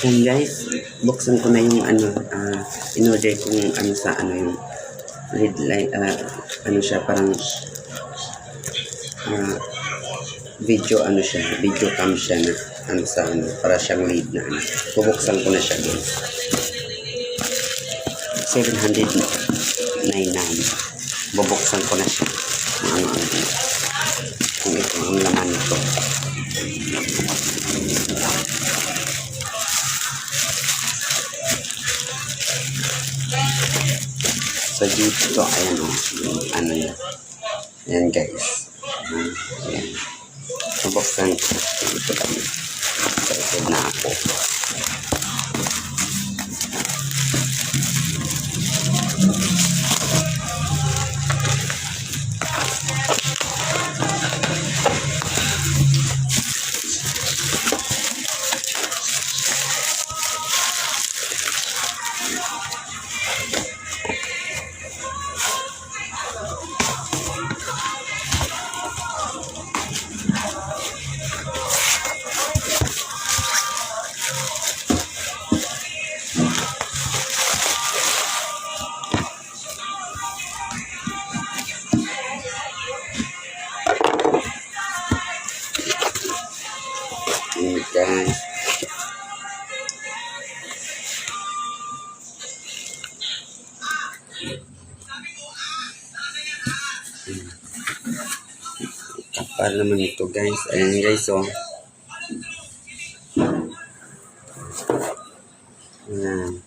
Yan guys, buksan ko na yung in-order kong sa yung red light, siya parang video video cam siya na para siyang lead na bubuksan ko na siya guys. 799 bubuksan ko na siya kung ito ang laman nito. So dito, ayan yung niya. Ayan guys. Ayan. Bubuksan ko. Dito kami. Excited na ako. Guys, kapal naman ito guys. Ayan guys, oh. Ayan.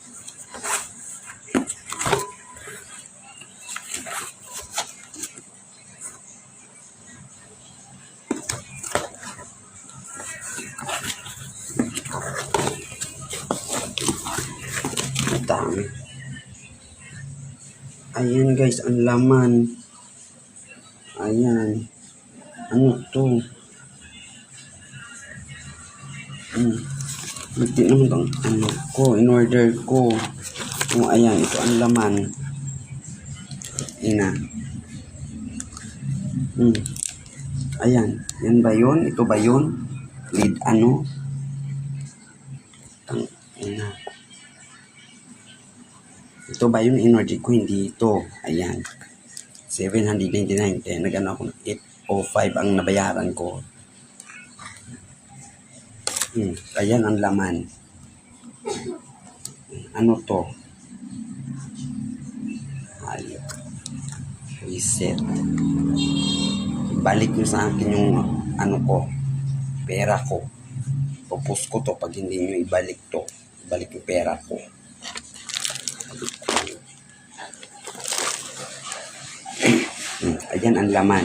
Dami. Ayan guys, ang laman. Ayan. Ano to? Hindi naman itong in-order ko. Ayan, ito ang laman. Ina. Ayan. Yan ba yun? Ito ba yun? Lead Ina. Ito ba yung in-order ko? Hindi ito. Ayan. 799. Kaya nag-ano ako ng 805 ang nabayaran ko. Ayan ang laman. Ano to? Ayun. Reset. Balik nyo sa akin yung pera ko. Propose ko to pag hindi nyo ibalik to. Ibalik yung pera ko. Ayan ang laman.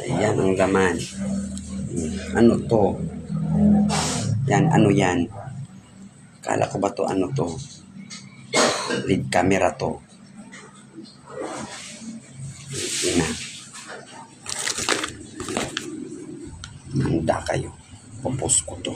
Ayan ang laman. Ano to? Yan, ano yan? Kala ko ba to to? Lead camera to. Ina. Handa kayo. Propose ko to.